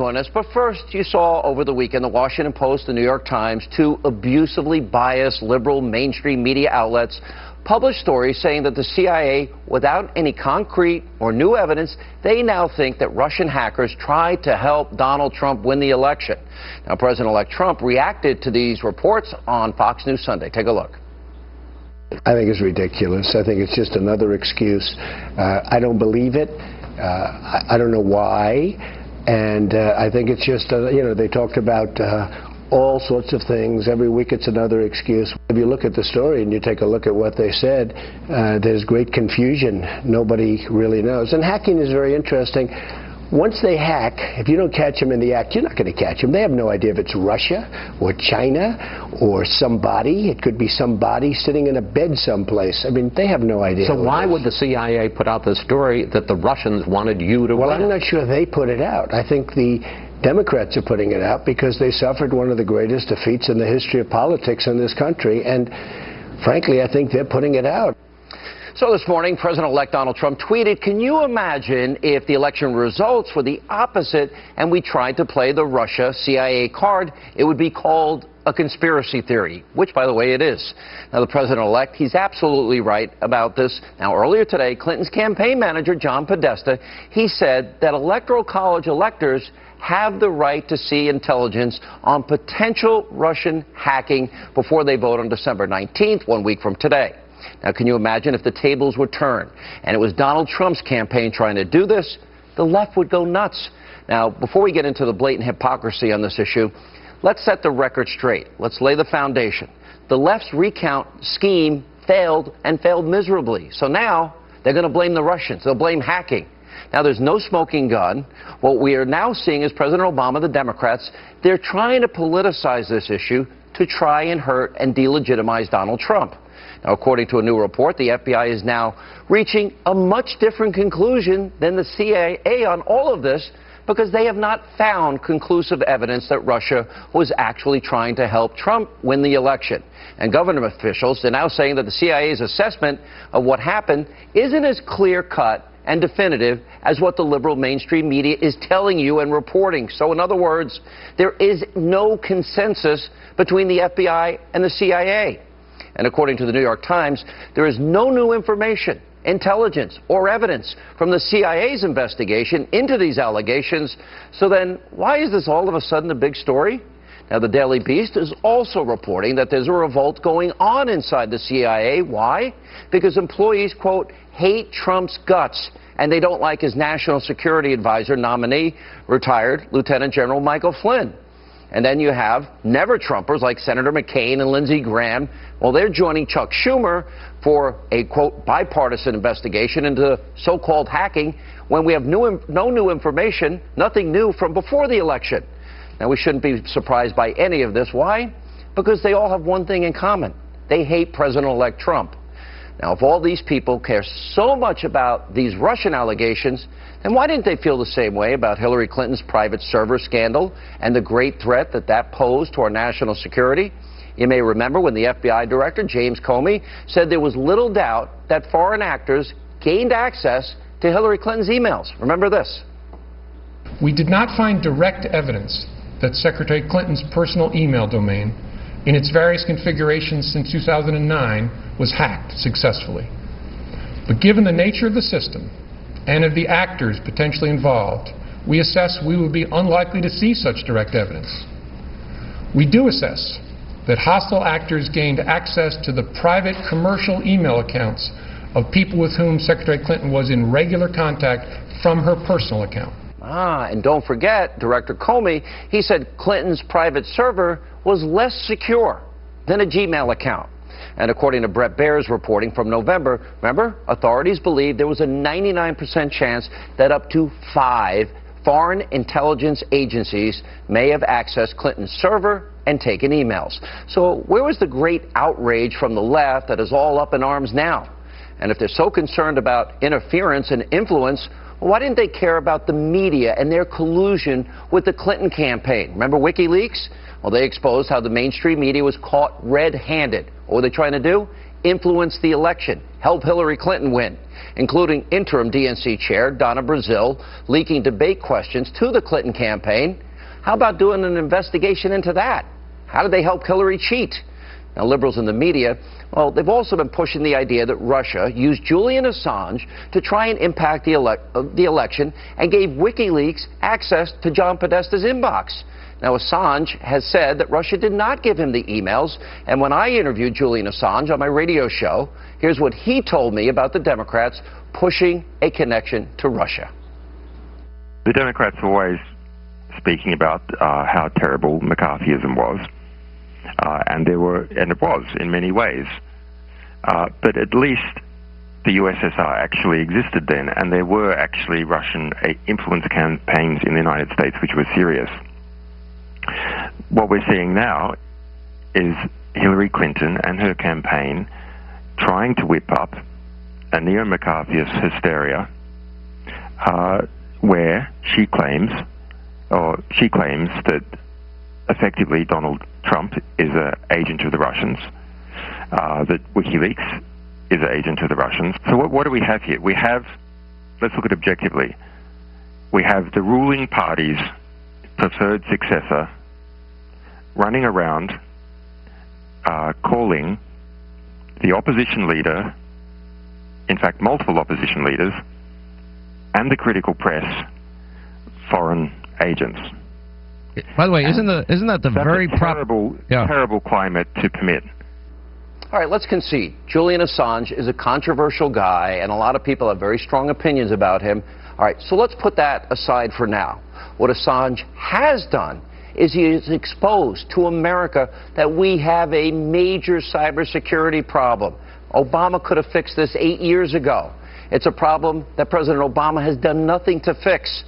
join us. But first, you saw over the weekend the Washington Post, the New York Times, two abusively biased liberal mainstream media outlets published stories saying that the CIA, without any concrete or new evidence, they now think that Russian hackers tried to help Donald Trump win the election. Now, President-elect Trump reacted to these reports on Fox News Sunday. Take a look. I think it's ridiculous. I think it's just another excuse. I don't believe it. I don't know why. And I think it's just, they talked about all sorts of things. Every week it's another excuse. If you look at the story and you take a look at what they said, there's great confusion. Nobody really knows. And hacking is very interesting. Once they hack, if you don't catch them in the act, you're not going to catch them. They have no idea if it's Russia or China or somebody. It could be somebody sitting in a bed someplace. I mean, they have no idea. So why would the CIA put out the story that the Russians wanted you to win? Well, I'm not sure they put it out. I think the Democrats are putting it out because they suffered one of the greatest defeats in the history of politics in this country. And frankly, I think they're putting it out. So this morning, President-elect Donald Trump tweeted, "Can you imagine if the election results were the opposite and we tried to play the Russia-CIA card? It would be called a conspiracy theory," which, by the way, it is. Now, the President-elect, he's absolutely right about this. Now, earlier today, Clinton's campaign manager, John Podesta, he said that Electoral College electors have the right to see intelligence on potential Russian hacking before they vote on December 19th, 1 week from today. Now, can you imagine if the tables were turned and it was Donald Trump's campaign trying to do this? The left would go nuts. Now, before we get into the blatant hypocrisy on this issue, let's set the record straight. Let's lay the foundation. The left's recount scheme failed and failed miserably. So now they're going to blame the Russians. They'll blame hacking. Now, there's no smoking gun. What we are now seeing is President Obama, the Democrats, they're trying to politicize this issue to try and hurt and delegitimize Donald Trump. Now, according to a new report, the FBI is now reaching a much different conclusion than the CIA on all of this because they have not found conclusive evidence that Russia was actually trying to help Trump win the election. And government officials are now saying that the CIA's assessment of what happened isn't as clear-cut and definitive as what the liberal mainstream media is telling you and reporting. So, in other words, there is no consensus between the FBI and the CIA. And according to the New York Times, there is no new information, intelligence, or evidence from the CIA's investigation into these allegations. So then, why is this all of a sudden a big story? Now, the Daily Beast is also reporting that there's a revolt going on inside the CIA. Why? Because employees, quote, hate Trump's guts, and they don't like his national security advisor nominee, retired Lieutenant General Michael Flynn. And then you have never-Trumpers like Senator McCain and Lindsey Graham. Well, they're joining Chuck Schumer for a, quote, bipartisan investigation into so-called hacking when we have no new information, nothing new from before the election. Now, we shouldn't be surprised by any of this. Why? Because they all have one thing in common. They hate President-elect Trump. Now, if all these people care so much about these Russian allegations, then why didn't they feel the same way about Hillary Clinton's private server scandal and the great threat that that posed to our national security? You may remember when the FBI director, James Comey, said there was little doubt that foreign actors gained access to Hillary Clinton's emails. Remember this. We did not find direct evidence that Secretary Clinton's personal email domain, in its various configurations since 2009, was hacked successfully. But given the nature of the system and of the actors potentially involved, we assess we would be unlikely to see such direct evidence. We do assess that hostile actors gained access to the private commercial email accounts of people with whom Secretary Clinton was in regular contact from her personal account. And don't forget, Director Comey, he said Clinton's private server was less secure than a Gmail account. And according to Brett Baer's reporting from November, remember, authorities believe there was a 99% chance that up to 5 foreign intelligence agencies may have accessed Clinton's server and taken emails. So where was the great outrage from the left that is all up in arms now? And if they're so concerned about interference and influence, why didn't they care about the media and their collusion with the Clinton campaign? Remember WikiLeaks? Well, they exposed how the mainstream media was caught red-handed. What were they trying to do? influence the election, help Hillary Clinton win, including interim DNC chair Donna Brazile leaking debate questions to the Clinton campaign. How about doing an investigation into that? How did they help Hillary cheat? Now, liberals in the media, well, they've also been pushing the idea that Russia used Julian Assange to try and impact the election and gave WikiLeaks access to John Podesta's inbox. Now, Assange has said that Russia did not give him the emails, and when I interviewed Julian Assange on my radio show, here's what he told me about the Democrats pushing a connection to Russia. The Democrats are always speaking about how terrible McCarthyism was. And it was in many ways. But at least the USSR actually existed then, and there were actually Russian influence campaigns in the United States which were serious. What we're seeing now is Hillary Clinton and her campaign trying to whip up a neo-McCarthyist hysteria where she claims that effectively Donald Trump is an agent of the Russians, that WikiLeaks is an agent of the Russians. So what do we have here? We have, let's look at it objectively, we have the ruling party's preferred successor running around calling the opposition leader, in fact multiple opposition leaders, and the critical press foreign agents. By the way, isn't that the very terrible climate to permit? All right, let's concede. Julian Assange is a controversial guy, and a lot of people have very strong opinions about him. All right, so let's put that aside for now. What Assange has done is he has exposed to America that we have a major cybersecurity problem. Obama could have fixed this 8 years ago. It's a problem that President Obama has done nothing to fix.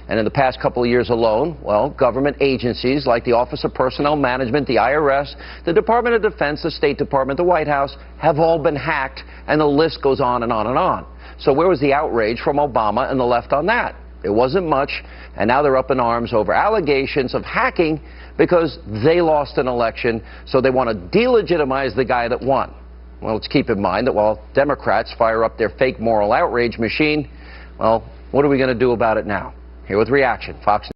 And in the past couple of years alone, well, government agencies like the Office of Personnel Management, the IRS, the Department of Defense, the State Department, the White House have all been hacked, and the list goes on and on and on. So where was the outrage from Obama and the left on that? It wasn't much, and now they're up in arms over allegations of hacking because they lost an election, so they want to delegitimize the guy that won. Well, let's keep in mind that while Democrats fire up their fake moral outrage machine, well, what are we going to do about it now? Here with reaction, Fox News.